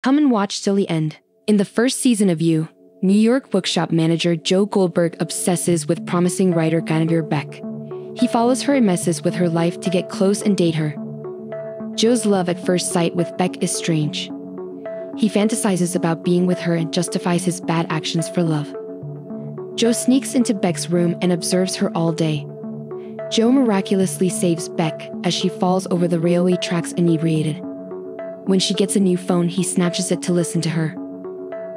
Come and watch till the end. In the first season of You, New York bookshop manager Joe Goldberg obsesses with promising writer Guinevere Beck. He follows her and messes with her life to get close and date her. Joe's love at first sight with Beck is strange. He fantasizes about being with her and justifies his bad actions for love. Joe sneaks into Beck's room and observes her all day. Joe miraculously saves Beck as she falls over the railway tracks inebriated. When she gets a new phone, he snatches it to listen to her.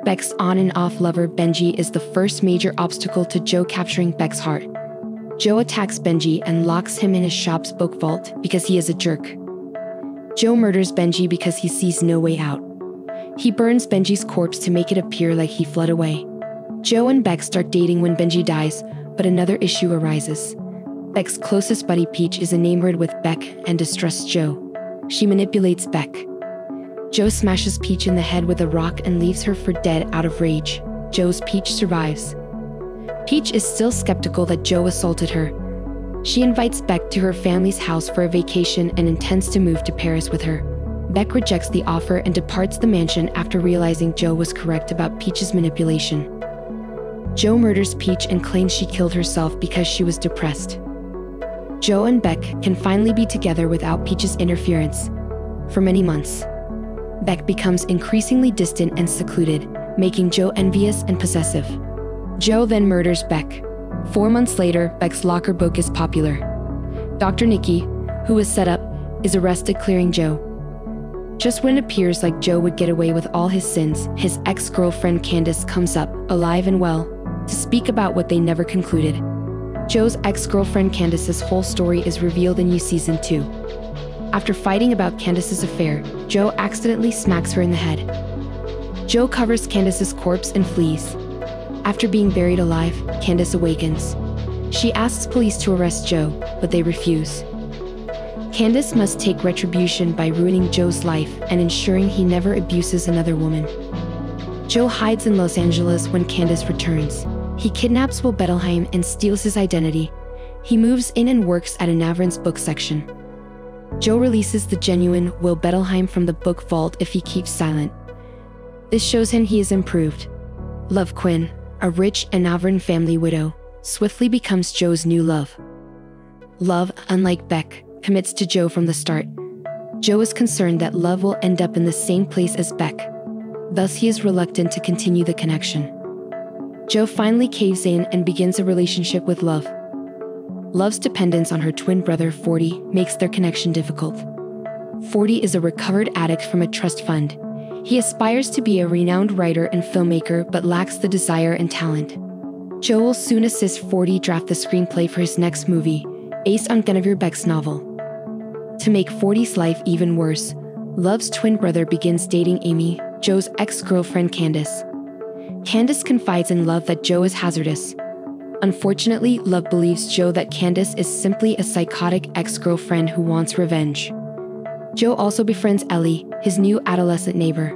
Beck's on and off lover Benji is the first major obstacle to Joe capturing Beck's heart. Joe attacks Benji and locks him in his shop's book vault because he is a jerk. Joe murders Benji because he sees no way out. He burns Benji's corpse to make it appear like he fled away. Joe and Beck start dating when Benji dies, but another issue arises. Beck's closest buddy Peach is enamored with Beck and distrusts Joe. She manipulates Beck. Joe smashes Peach in the head with a rock and leaves her for dead out of rage. Joe's Peach survives. Peach is still skeptical that Joe assaulted her. She invites Beck to her family's house for a vacation and intends to move to Paris with her. Beck rejects the offer and departs the mansion after realizing Joe was correct about Peach's manipulation. Joe murders Peach and claims she killed herself because she was depressed. Joe and Beck can finally be together without Peach's interference. For many months, Beck becomes increasingly distant and secluded, making Joe envious and possessive. Joe then murders Beck. 4 months later, Beck's locker book is popular. Dr. Nikki, who was set up, is arrested clearing Joe. Just when it appears like Joe would get away with all his sins, his ex-girlfriend Candace comes up, alive and well, to speak about what they never concluded. Joe's ex-girlfriend Candace's whole story is revealed in You Season 2. After fighting about Candace's affair, Joe accidentally smacks her in the head. Joe covers Candace's corpse and flees. After being buried alive, Candace awakens. She asks police to arrest Joe, but they refuse. Candace must take retribution by ruining Joe's life and ensuring he never abuses another woman. Joe hides in Los Angeles when Candace returns. He kidnaps Will Bettelheim and steals his identity. He moves in and works at a Navran's book section. Joe releases the genuine Will Bettelheim from the book vault if he keeps silent. This shows him he is improved. Love Quinn, a rich Navran family widow, swiftly becomes Joe's new love. Love, unlike Beck, commits to Joe from the start. Joe is concerned that Love will end up in the same place as Beck. Thus, he is reluctant to continue the connection. Joe finally caves in and begins a relationship with Love. Love's dependence on her twin brother, 40, makes their connection difficult. 40 is a recovered addict from a trust fund. He aspires to be a renowned writer and filmmaker but lacks the desire and talent. Joe will soon assist 40 draft the screenplay for his next movie, based on Guinevere Beck's novel. To make 40's life even worse, Love's twin brother begins dating Amy, Joe's ex-girlfriend Candace. Candace confides in Love that Joe is hazardous. Unfortunately, Love believes Joe that Candace is simply a psychotic ex-girlfriend who wants revenge. Joe also befriends Ellie, his new adolescent neighbor.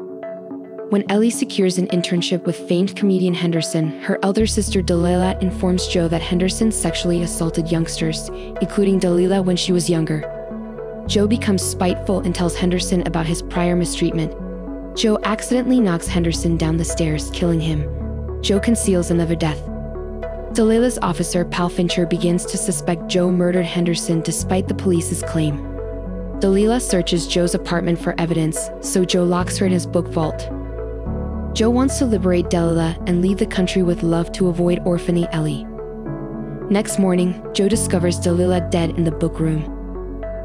When Ellie secures an internship with famed comedian Henderson, her elder sister Delilah informs Joe that Henderson sexually assaulted youngsters, including Delilah when she was younger. Joe becomes spiteful and tells Henderson about his prior mistreatment. Joe accidentally knocks Henderson down the stairs, killing him. Joe conceals another death. Delilah's officer, Pal Fincher, begins to suspect Joe murdered Henderson despite the police's claim. Delilah searches Joe's apartment for evidence, so Joe locks her in his book vault. Joe wants to liberate Delilah and leave the country with Love to avoid orphaning Ellie. Next morning, Joe discovers Delilah dead in the book room.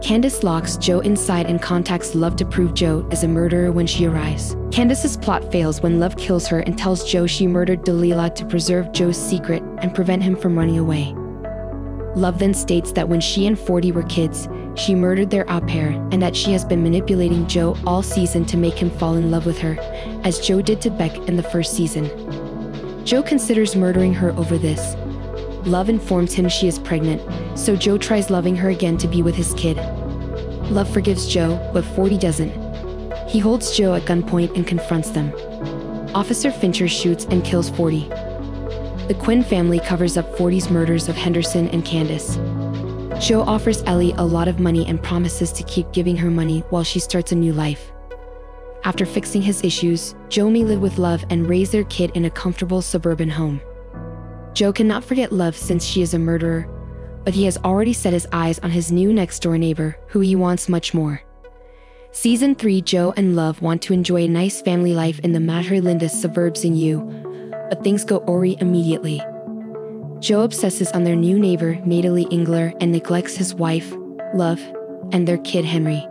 Candace locks Joe inside and contacts Love to prove Joe is a murderer when she arrives. Candace's plot fails when Love kills her and tells Joe she murdered Delilah to preserve Joe's secret and prevent him from running away. Love then states that when she and 40 were kids, she murdered their au pair and that she has been manipulating Joe all season to make him fall in love with her, as Joe did to Beck in the first season. Joe considers murdering her over this. Love informs him she is pregnant, so Joe tries loving her again to be with his kid. Love forgives Joe, but 40 doesn't. He holds Joe at gunpoint and confronts them. Officer Fincher shoots and kills 40. The Quinn family covers up 40's murders of Henderson and Candace. Joe offers Ellie a lot of money and promises to keep giving her money while she starts a new life. After fixing his issues, Joe may live with Love and raise their kid in a comfortable suburban home. Joe cannot forget Love since she is a murderer, but he has already set his eyes on his new next-door neighbor, who he wants much more. Season 3, Joe and Love want to enjoy a nice family life in the Madre Linda suburbs in U, but things go awry immediately. Joe obsesses on their new neighbor, Natalie Engler, and neglects his wife, Love, and their kid Henry.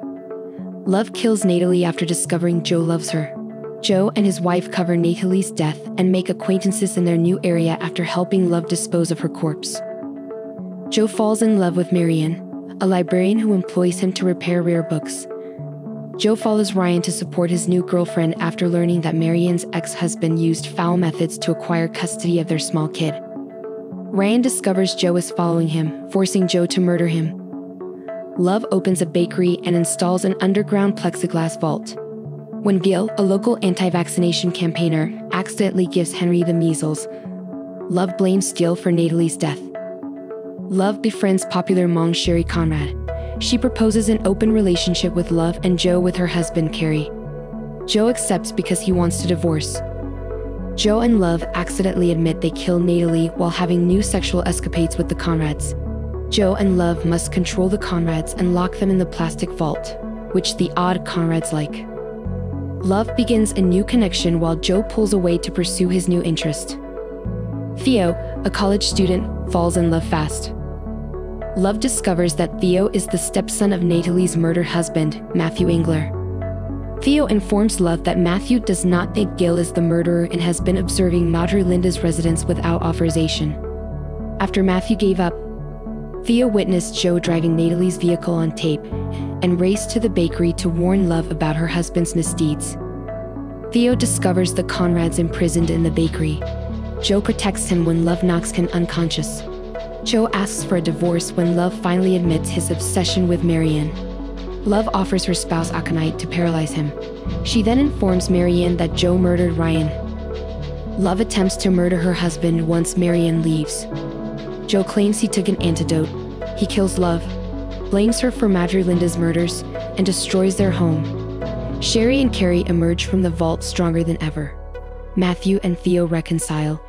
Love kills Natalie after discovering Joe loves her. Joe and his wife cover Natalie's death and make acquaintances in their new area after helping Love dispose of her corpse. Joe falls in love with Marianne, a librarian who employs him to repair rare books. Joe follows Ryan to support his new girlfriend after learning that Marianne's ex-husband used foul methods to acquire custody of their small kid. Ryan discovers Joe is following him, forcing Joe to murder him. Love opens a bakery and installs an underground plexiglass vault. When Gil, a local anti-vaccination campaigner, accidentally gives Henry the measles, Love blames Gil for Natalie's death. Love befriends popular monk Sherry Conrad. She proposes an open relationship with Love and Joe with her husband Carrie. Joe accepts because he wants to divorce. Joe and Love accidentally admit they killed Natalie while having new sexual escapades with the Conrads. Joe and Love must control the Conrads and lock them in the plastic vault, which the odd Conrads like. Love begins a new connection while Joe pulls away to pursue his new interest. Theo, a college student, falls in love fast. Love discovers that Theo is the stepson of Natalie's murdered husband, Matthew Engler. Theo informs Love that Matthew does not think Gil is the murderer and has been observing Madre Linda's residence without authorization. After Matthew gave up, Theo witnessed Joe driving Natalie's vehicle on tape and raced to the bakery to warn Love about her husband's misdeeds. Theo discovers the Conrads imprisoned in the bakery. Joe protects him when Love knocks him unconscious. Joe asks for a divorce when Love finally admits his obsession with Marianne. Love offers her spouse Aconite to paralyze him. She then informs Marianne that Joe murdered Ryan. Love attempts to murder her husband once Marianne leaves. Joe claims he took an antidote. He kills Love, blames her for Madre Linda's murders, and destroys their home. Sherry and Carrie emerge from the vault stronger than ever. Matthew and Theo reconcile,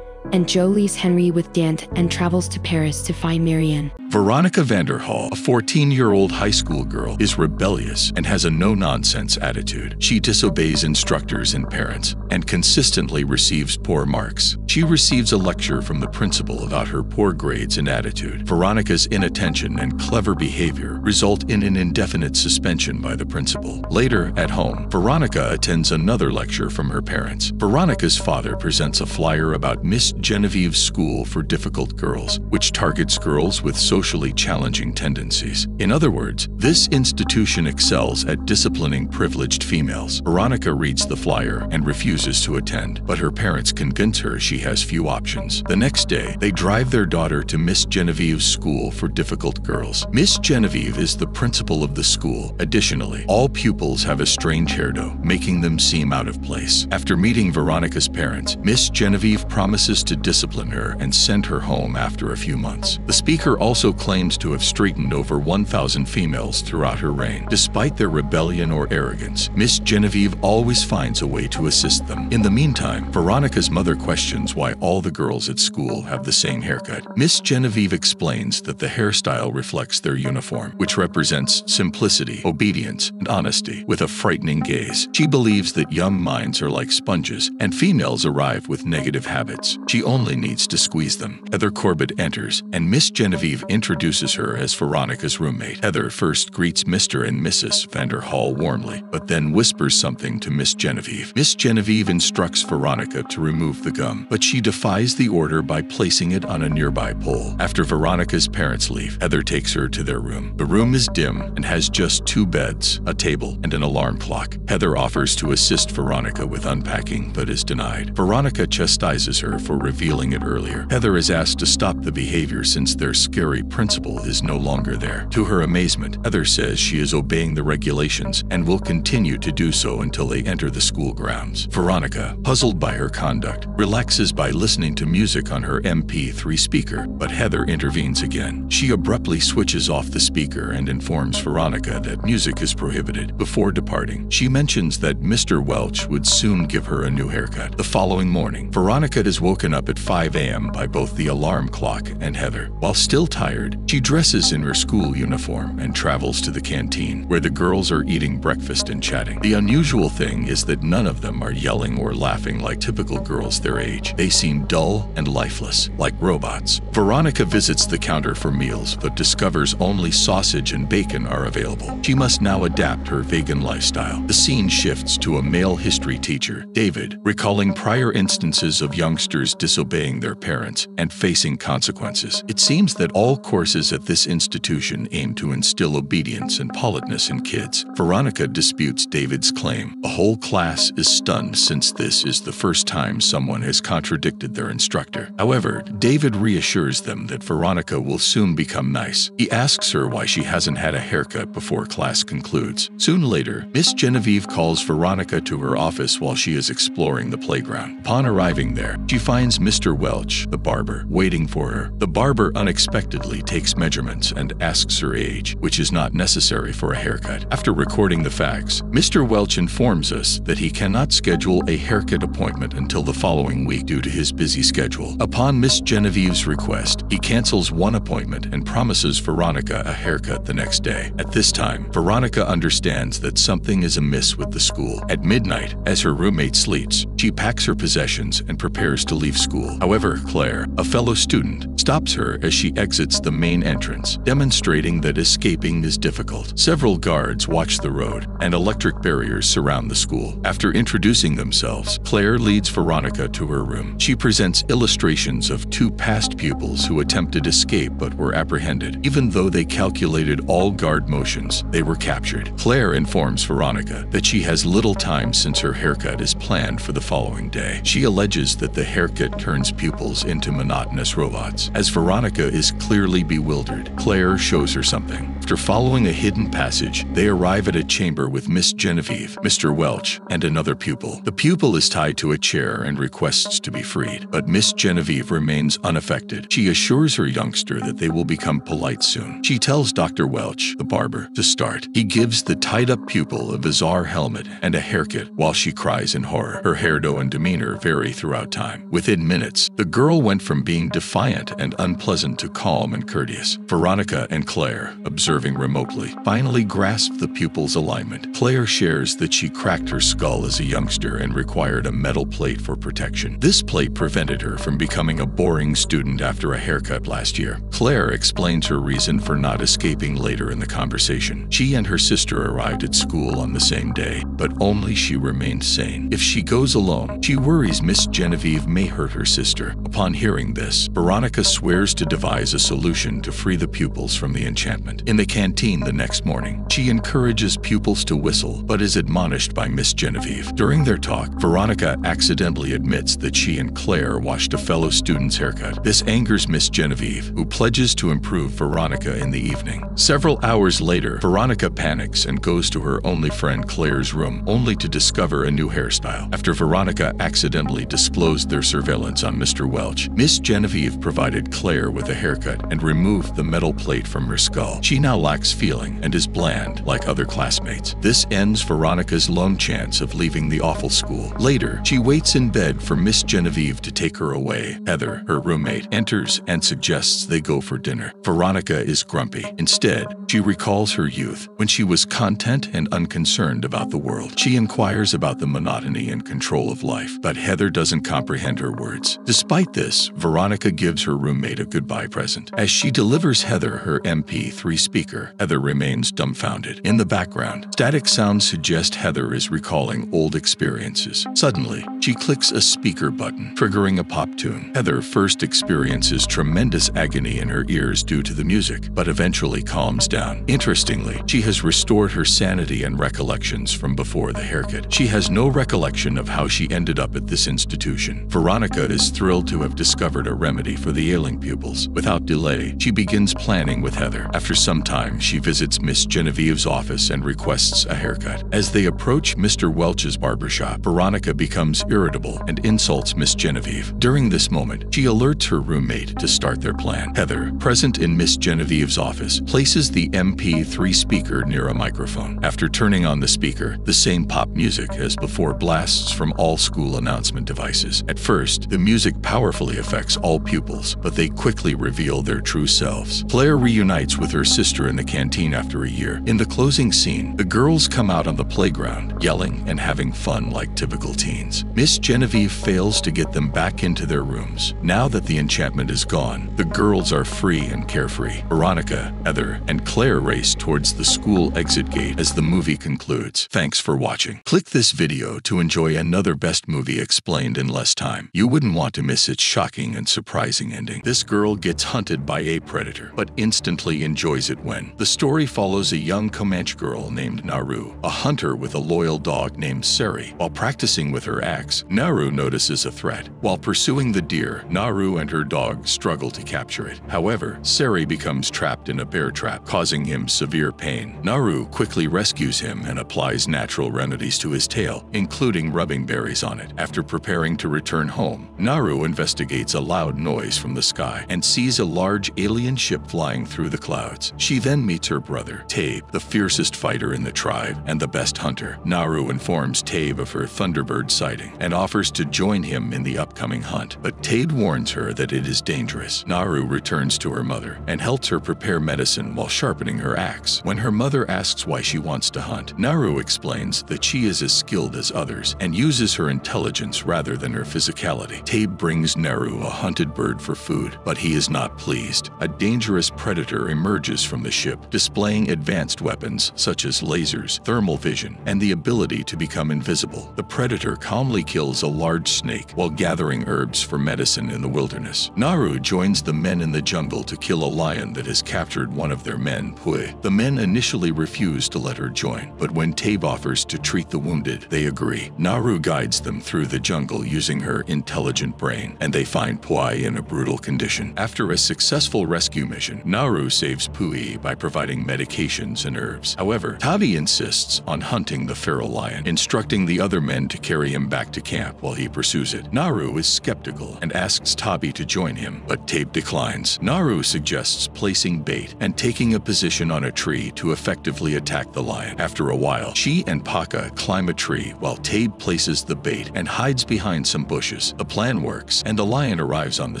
and Joe leaves Henry with Dante and travels to Paris to find Marianne. Veronica Vanderhall, a 14-year-old high school girl, is rebellious and has a no-nonsense attitude. She disobeys instructors and parents and consistently receives poor marks. She receives a lecture from the principal about her poor grades and attitude. Veronica's inattention and clever behavior result in an indefinite suspension by the principal. Later, at home, Veronica attends another lecture from her parents. Veronica's father presents a flyer about Miss Genevieve's School for Difficult Girls, which targets girls with socially challenging tendencies. In other words, this institution excels at disciplining privileged females. Veronica reads the flyer and refuses to attend, but her parents convince her she has few options. The next day, they drive their daughter to Miss Genevieve's School for Difficult Girls. Miss Genevieve is the principal of the school. Additionally, all pupils have a strange hairdo, making them seem out of place. After meeting Veronica's parents, Miss Genevieve promises to discipline her and send her home after a few months. The speaker also claims to have straightened over 1,000 females throughout her reign. Despite their rebellion or arrogance, Miss Genevieve always finds a way to assist them. In the meantime, Veronica's mother questions why all the girls at school have the same haircut. Miss Genevieve explains that the hairstyle reflects their uniform, which represents simplicity, obedience, and honesty, with a frightening gaze. She believes that young minds are like sponges, and females arrive with negative habits. She only needs to squeeze them. Heather Corbett enters, and Miss Genevieve introduces her as Veronica's roommate. Heather first greets Mr. and Mrs. Vanderhall warmly, but then whispers something to Miss Genevieve. Miss Genevieve instructs Veronica to remove the gum, but she defies the order by placing it on a nearby pole. After Veronica's parents leave, Heather takes her to their room. The room is dim and has just 2 beds, a table, and an alarm clock. Heather offers to assist Veronica with unpacking, but is denied. Veronica chastises her for revealing it earlier. Heather is asked to stop the behavior since their scary principal is no longer there. To her amazement, Heather says she is obeying the regulations and will continue to do so until they enter the school grounds. Veronica, puzzled by her conduct, relaxes by listening to music on her MP3 speaker, but Heather intervenes again. She abruptly switches off the speaker and informs Veronica that music is prohibited. Before departing, she mentions that Mr. Welch would soon give her a new haircut. The following morning, Veronica is woken up at 5 a.m. by both the alarm clock and Heather. While still tired, she dresses in her school uniform and travels to the canteen, where the girls are eating breakfast and chatting. The unusual thing is that none of them are yelling or laughing like typical girls their age. They seem dull and lifeless, like robots. Veronica visits the counter for meals, but discovers only sausage and bacon are available. She must now adapt her vegan lifestyle. The scene shifts to a male history teacher, David, recalling prior instances of youngsters disobeying their parents and facing consequences. It seems that all courses at this institution aim to instill obedience and politeness in kids. Veronica disputes David's claim. The whole class is stunned since this is the first time someone has contradicted their instructor. However, David reassures them that Veronica will soon become nice. He asks her why she hasn't had a haircut before class concludes. Soon later, Miss Genevieve calls Veronica to her office while she is exploring the playground. Upon arriving there, she finds Mr. Welch, the barber, waiting for her. The barber unexpectedly takes measurements and asks her age, which is not necessary for a haircut. After recording the facts, Mr. Welch informs us that he cannot schedule a haircut appointment until the following week due to his busy schedule. Upon Miss Genevieve's request, he cancels one appointment and promises Veronica a haircut the next day. At this time, Veronica understands that something is amiss with the school. At midnight, as her roommate sleeps, she packs her possessions and prepares to leave school. However, Claire, a fellow student, stops her as she exits the main entrance, demonstrating that escaping is difficult. Several guards watch the road, and electric barriers surround the school. After introducing themselves, Claire leads Veronica to her room. She presents illustrations of two past pupils who attempted escape but were apprehended. Even though they calculated all guard motions, they were captured. Claire informs Veronica that she has little time since her haircut is planned for the following day. She alleges that the haircut turns pupils into monotonous robots. As Veronica is clearly bewildered, Claire shows her something. After following a hidden passage, they arrive at a chamber with Miss Genevieve, Mr. Welch, and another pupil. The pupil is tied to a chair and requests to be freed, but Miss Genevieve remains unaffected. She assures her youngster that they will become polite soon. She tells Dr. Welch, the barber, to start. He gives the tied-up pupil a bizarre helmet and a haircut while she cries in horror. Her hairdo and demeanor vary throughout time. Within minutes, the girl went from being defiant and unpleasant to calm and courteous. Veronica and Claire, observing remotely, finally grasp the pupil's alignment. Claire shares that she cracked her skull as a youngster and required a metal plate for protection. This plate prevented her from becoming a boring student after a haircut last year. Claire explains her reason for not escaping later in the conversation. She and her sister arrived at school on the same day, but only she remained sane. If she goes alone, she worries Miss Genevieve may hurt her sister. Upon hearing this, Veronica swears to devise a solution to free the pupils from the enchantment. In the canteen the next morning, she encourages pupils to whistle, but is admonished by Miss Genevieve. During their talk, Veronica accidentally admits that she and Claire watched a fellow student's haircut. This angers Miss Genevieve, who pledges to improve Veronica in the evening. Several hours later, Veronica panics and goes to her only friend Claire's room, only to discover a new hairstyle. After Veronica accidentally disclosed their surveillance on Mr. Welch, Miss Genevieve provided Claire with a haircut and removed the metal plate from her skull. She now lacks feeling and is bland, like other classmates. This ends Veronica's lone chance of leaving the awful school. Later, she waits in bed for Miss Genevieve to take her away. Heather, her roommate, enters and suggests they go for dinner. Veronica is grumpy. Instead, she recalls her youth, when she was content and unconcerned about the world. She inquires about the monotony and control of life, but Heather doesn't comprehend her words. Despite this, Veronica gives her roommate a goodbye present. As she delivers Heather her MP3 speaker, speaker. Heather remains dumbfounded. In the background, static sounds suggest Heather is recalling old experiences. Suddenly, she clicks a speaker button, triggering a pop tune. Heather first experiences tremendous agony in her ears due to the music, but eventually calms down. Interestingly, she has restored her sanity and recollections from before the haircut. She has no recollection of how she ended up at this institution. Veronica is thrilled to have discovered a remedy for the ailing pupils. Without delay, she begins planning with Heather. After some time, she visits Miss Genevieve's office and requests a haircut. As they approach Mr. Welch's barbershop, Veronica becomes irritable and insults Miss Genevieve. During this moment, she alerts her roommate to start their plan. Heather, present in Miss Genevieve's office, places the MP3 speaker near a microphone. After turning on the speaker, the same pop music as before blasts from all school announcement devices. At first, the music powerfully affects all pupils, but they quickly reveal their true selves. Claire reunites with her sister in the canteen after a year. In the closing scene, the girls come out on the playground, yelling and having fun like typical teens. Miss Genevieve fails to get them back into their rooms. Now that the enchantment is gone, the girls are free and carefree. Veronica, Heather, and Claire race towards the school exit gate as the movie concludes. Thanks for watching. Click this video to enjoy another best movie explained in less time. You wouldn't want to miss its shocking and surprising ending. This girl gets hunted by a predator, but instantly enjoys it when. The story follows a young Comanche girl named Naru, a hunter with a loyal dog named Sari. While practicing with her axe, Naru notices a threat. While pursuing the deer, Naru and her dog struggle to capture it. However, Sari becomes trapped in a bear trap, causing him severe pain. Naru quickly rescues him and applies natural remedies to his tail, including rubbing berries on it. After preparing to return home, Naru investigates a loud noise from the sky and sees a large alien ship flying through the clouds. She then meets her brother, Tabe, the fiercest fighter in the tribe and the best hunter. Naru informs Tabe of her Thunderbird sighting and offers to join him in the upcoming hunt, but Tabe warns her that it is dangerous. Naru returns to her mother and helps her prepare medicine while sharpening her axe. When her mother asks why she wants to hunt, Naru explains that she is as skilled as others and uses her intelligence rather than her physicality. Tabe brings Naru a hunted bird for food, but he is not pleased. A dangerous predator emerges from the ship, displaying advanced weapons such as lasers, thermal vision, and the ability to become invisible. The predator calmly kills a large snake while gathering herbs for medicine in the wilderness. Naru joins the men in the jungle to kill a lion that has captured one of their men, Pui. The men initially refuse to let her join, but when Tabe offers to treat the wounded, they agree. Naru guides them through the jungle using her intelligent brain, and they find Pui in a brutal condition. After a successful rescue mission, Naru saves Pui by providing medications and herbs. However, Tabi insists on hunting the feral lion, instructing the other men to carry him back to camp while he pursues it. Naru is skeptical and asks Tabi to join him, but Tabe declines. Naru suggests placing bait and taking a position on a tree to effectively attack the lion. After a while, she and Paka climb a tree while Tabe places the bait and hides behind some bushes. The plan works, and the lion arrives on the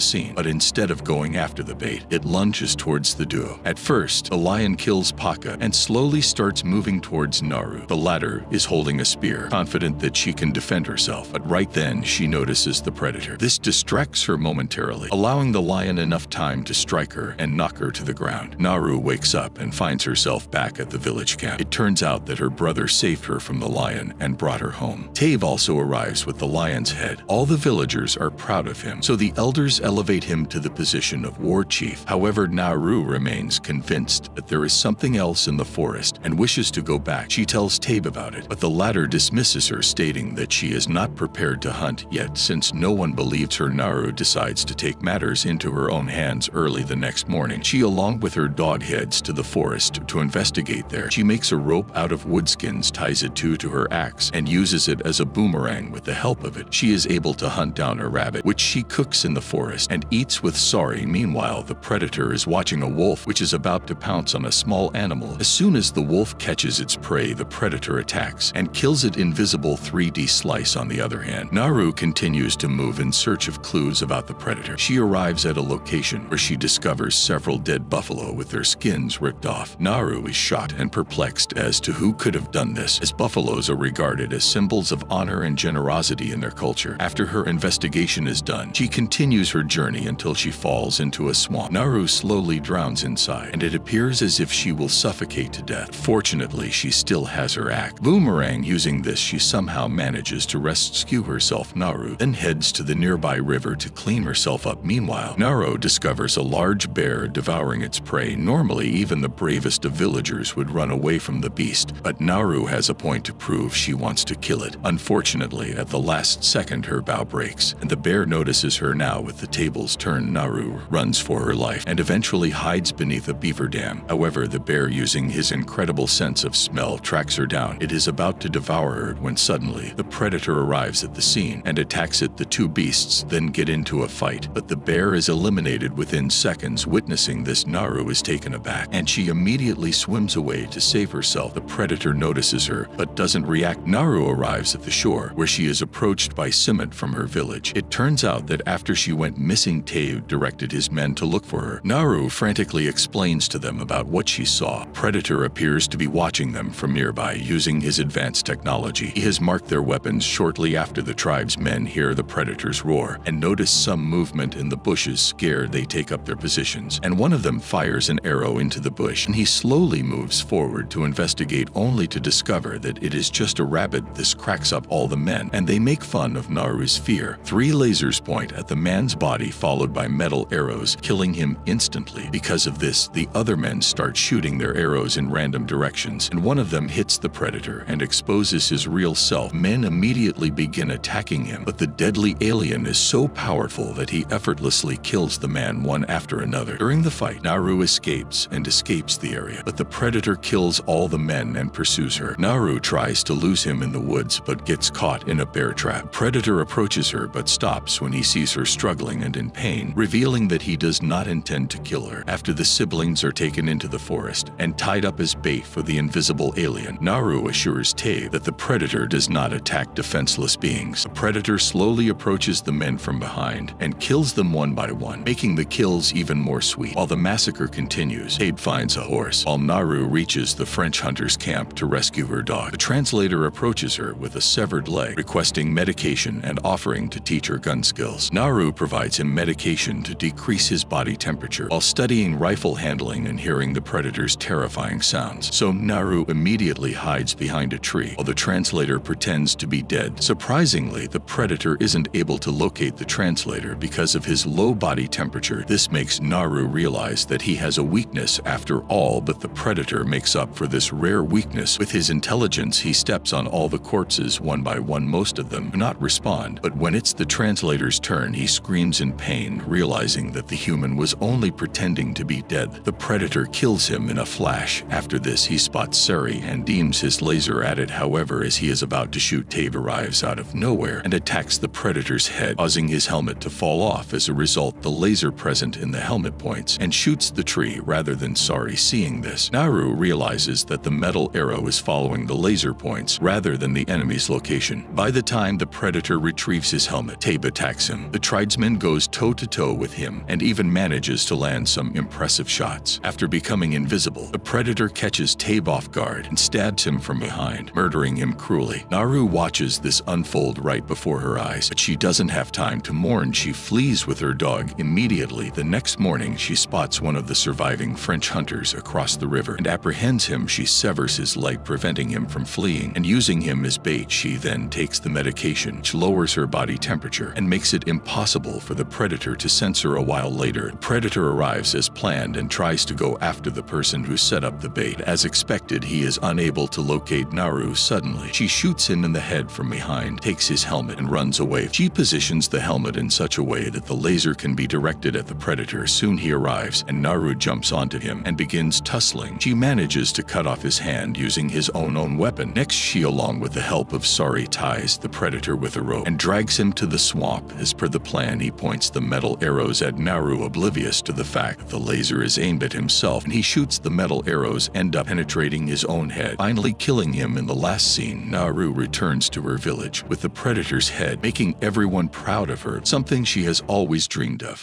scene, but instead of going after the bait, it lunges towards the duo. At first, the lion kills Paka and slowly starts moving towards Naru. The latter is holding a spear, confident that she can defend herself, but right then she notices the predator. This distracts her momentarily, allowing the lion enough time to strike her and knock her to the ground. Naru wakes up and finds herself back at the village camp. It turns out that her brother saved her from the lion and brought her home. Tabe also arrives with the lion's head. All the villagers are proud of him, so the elders elevate him to the position of war chief. However, Naru remains convinced that there is something else in the forest and wishes to go back. She tells Tabe about it, but the latter dismisses her, stating that she is not prepared to hunt yet. Since no one believes her, Naru decides to take matters into her own hands early the next morning. She, along with her dog, heads to the forest to investigate there. She makes a rope out of wood skins, ties it to her axe, and uses it as a boomerang. With the help of it, she is able to hunt down a rabbit, which she cooks in the forest and eats with Sari. Meanwhile, the predator is watching a wolf which is about to pounce on a small animal. As soon as the wolf catches its prey, the predator attacks and kills it. Invisible 3D slice. On the other hand, Naru continues to move in search of clues about the predator. She arrives at a location where she discovers several dead buffalo with their skins ripped off. Naru is shocked and perplexed as to who could have done this, as buffaloes are regarded as symbols of honor and generosity in their culture. After her investigation is done, she continues her journey until she falls into a swamp. Naru slowly drowns inside, and it appears appears as if she will suffocate to death. Fortunately, she still has her axe. Boomerang. Using this, she somehow manages to rescue herself. Naru then heads to the nearby river to clean herself up. Meanwhile, Naru discovers a large bear devouring its prey. Normally, even the bravest of villagers would run away from the beast, but Naru has a point to prove. She wants to kill it. Unfortunately, at the last second, her bow breaks, and the bear notices her. Now, with the tables turned, Naru runs for her life and eventually hides beneath a beaver dam. However, the bear, using his incredible sense of smell, tracks her down. It is about to devour her when suddenly the predator arrives at the scene and attacks it. The two beasts then get into a fight, but the bear is eliminated within seconds. Witnessing this, Naru is taken aback, and she immediately swims away to save herself. The predator notices her, but doesn't react. Naru arrives at the shore, where she is approached by Simit from her village. It turns out that after she went missing, Teo directed his men to look for her. Naru frantically explains to them about what she saw. Predator appears to be watching them from nearby. Using his advanced technology, he has marked their weapons. Shortly after, the tribe's men hear the predator's roar and notice some movement in the bushes. Scared, they take up their positions, and one of them fires an arrow into the bush, and he slowly moves forward to investigate, only to discover that it is just a rabbit. This cracks up all the men, and they make fun of Naru's fear. 3 lasers point at the man's body, followed by metal arrows, killing him instantly. Because of this, the other men start shooting their arrows in random directions, and one of them hits the predator and exposes his real self. Men immediately begin attacking him, but the deadly alien is so powerful that he effortlessly kills the man one after another. During the fight, Naru escapes the area, but the predator kills all the men and pursues her. Naru tries to lose him in the woods, but gets caught in a bear trap. Predator approaches her, but stops when he sees her struggling and in pain, revealing that he does not intend to kill her. After the siblings are taken into the forest and tied up as bait for the invisible alien, Naru assures Teo that the predator does not attack defenseless beings. The predator slowly approaches the men from behind and kills them one by one, making the kills even more sweet. While the massacre continues, Teo finds a horse, while Naru reaches the French hunter's camp to rescue her dog. The translator approaches her with a severed leg, requesting medication and offering to teach her gun skills. Naru provides him medication to decrease his body temperature while studying rifle handling and hearing the predator's terrifying sounds. So Naru immediately hides behind a tree while the translator pretends to be dead. Surprisingly, the predator isn't able to locate the translator because of his low body temperature. This makes Naru realize that he has a weakness after all, but the predator makes up for this rare weakness. With his intelligence, he steps on all the corpses one by one. Most of them do not respond, but when it's the translator's turn, he screams in pain, realizing that the human was only pretending to be dead. The predator kills him in a flash. After this, he spots Sari and aims his laser at it. However, as he is about to shoot, Teo arrives out of nowhere and attacks the predator's head, causing his helmet to fall off. As a result, the laser present in the helmet points and shoots the tree rather than Sari. Seeing this, Naru realizes that the metal arrow is following the laser points rather than the enemy's location. By the time the predator retrieves his helmet, Teo attacks him. The tribesman goes toe-to-toe with him and even manages to land some impressive shots. After becoming invisible, the predator catches Teo off guard and stabs him from behind, murdering him cruelly. Naru watches this unfold right before her eyes, but she doesn't have time to mourn. She flees with her dog immediately. The next morning, she spots one of the surviving French hunters across the river and apprehends him. She severs his leg, preventing him from fleeing, and using him as bait, she then takes the medication, which lowers her body temperature and makes it impossible for the predator to sense her. A while later, the predator arrives as planned and tries to go after the person who set up the bait. As expected, he is unable to locate Naru. Suddenly, she shoots him in the head from behind, takes his helmet, and runs away. She positions the helmet in such a way that the laser can be directed at the predator. Soon he arrives, and Naru jumps onto him and begins tussling. She manages to cut off his hand using his own weapon. Next, she, along with the help of Sari, ties the predator with a rope and drags him to the swamp. As per the plan, he points the metal arrows at Naru, oblivious to the fact that the laser is aimed at himself, and he shoots the metal arrows, end up penetrating his own head, finally killing him. In the last scene, Naru returns to her village with the predator's head, making everyone proud of her, something she has always dreamed of.